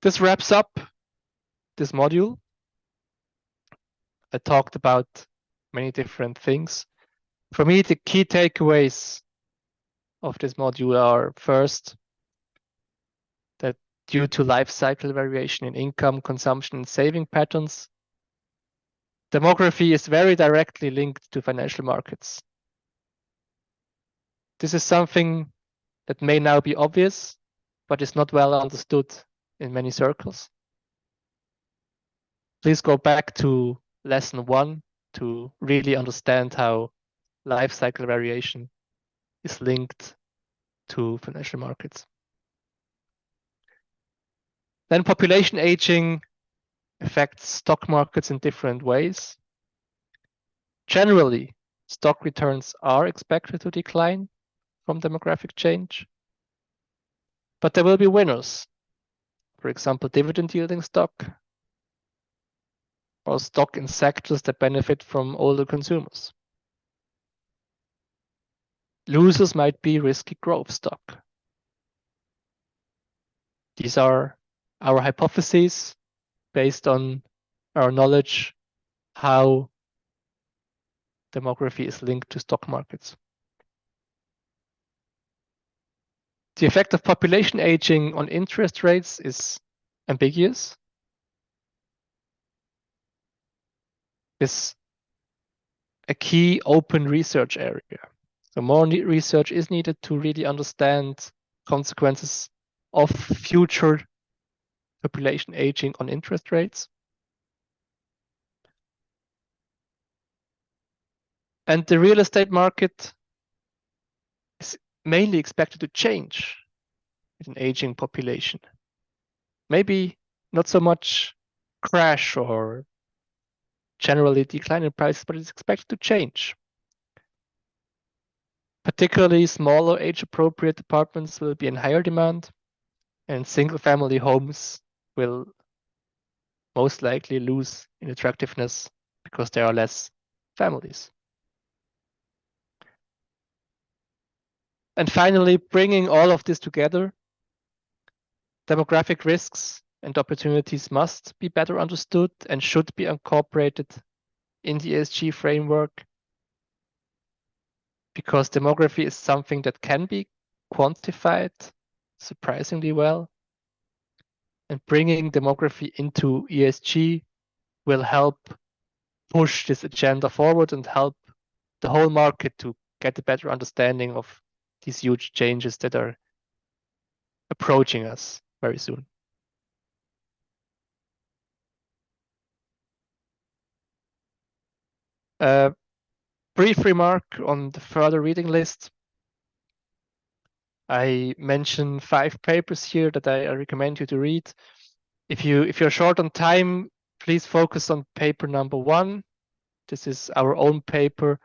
This wraps up this module. I talked about many different things. For me, the key takeaways of this module are first, that due to life cycle variation in income, consumption, and saving patterns, demography is very directly linked to financial markets. This is something that may now be obvious, but is not well understood in many circles. Please go back to lesson 1 to really understand how life cycle variation is linked to financial markets. Then population aging affects stock markets in different ways. Generally, stock returns are expected to decline from demographic change, but there will be winners. For example, dividend yielding stock or stock in sectors that benefit from older consumers. Losers might be risky growth stock. These are our hypotheses based on our knowledge how demography is linked to stock markets. The effect of population aging on interest rates is ambiguous. It's a key open research area. So more research is needed to really understand consequences of future population aging on interest rates. And the real estate market is mainly expected to change with an aging population. Maybe not so much crash or generally decline in prices, but it's expected to change. Particularly smaller age-appropriate apartments will be in higher demand, and single-family homes will most likely lose in attractiveness because there are less families. And finally, bringing all of this together, demographic risks and opportunities must be better understood and should be incorporated in the ESG framework, because demography is something that can be quantified surprisingly well. And bringing demography into ESG will help push this agenda forward and help the whole market to get a better understanding of these huge changes that are approaching us very soon. A brief remark on the further reading list. I mentioned 5 papers here that I recommend you to read. If you're short on time, please focus on paper number 1. This is our own paper,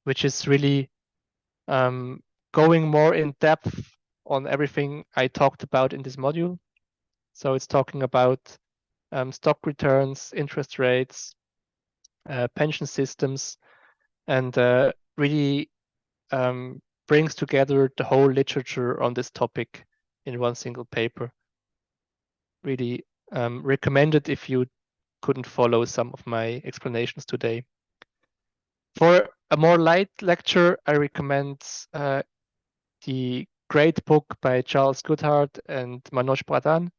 which is really going more in depth on everything I talked about in this module. So it's talking about stock returns, interest rates, pension systems, and really brings together the whole literature on this topic in one single paper. Really recommend it if you couldn't follow some of my explanations today. For a more light lecture, I recommend the great book by Charles Goodhart and Manoj Pradhan,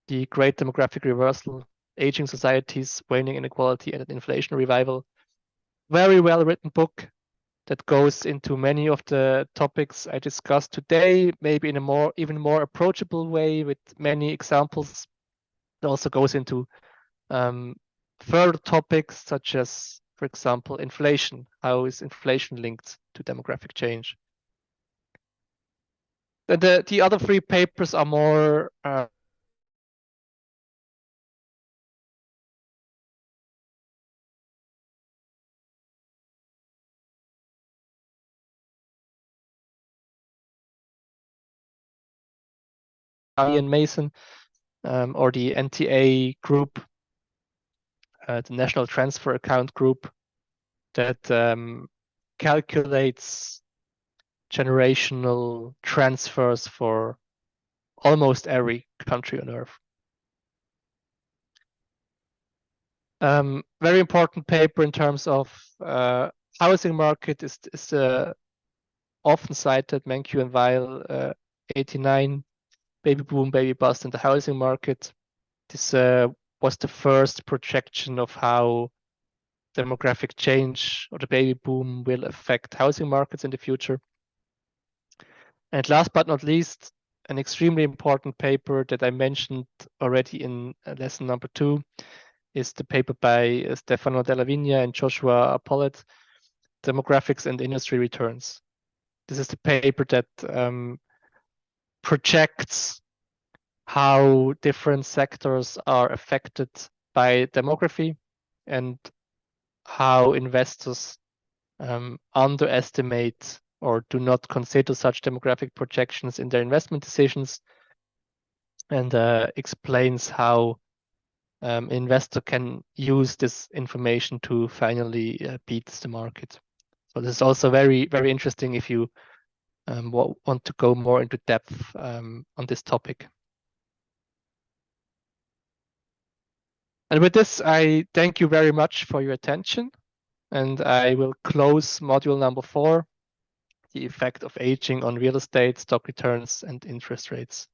The Great Demographic Reversal, Aging Societies, Waning Inequality, and an Inflation Revival. Very well written book that goes into many of the topics I discussed today, maybe in a even more approachable way with many examples. It also goes into further topics such as, for example, inflation. How is inflation linked to demographic change? The other 3 papers are more Ian Mason or the NTA group, the National Transfer Account group, that calculates generational transfers for almost every country on Earth. Very important paper in terms of housing market is often cited Mankiw and Weil 89 baby boom, baby bust in the housing market. This was the first projection of how demographic change or the baby boom will affect housing markets in the future. And last but not least, an extremely important paper that I mentioned already in lesson number 2 is the paper by Stefano Della Vigna and Joshua Pollitt, Demographics and Industry Returns. This is the paper that projects how different sectors are affected by demography and how investors underestimate or do not consider such demographic projections in their investment decisions, and explains how investor can use this information to finally beat the market. So this is also very, very interesting if you want to go more into depth on this topic. And with this, I thank you very much for your attention, and I will close module number 4, the effect of aging on real estate, stock returns, and interest rates.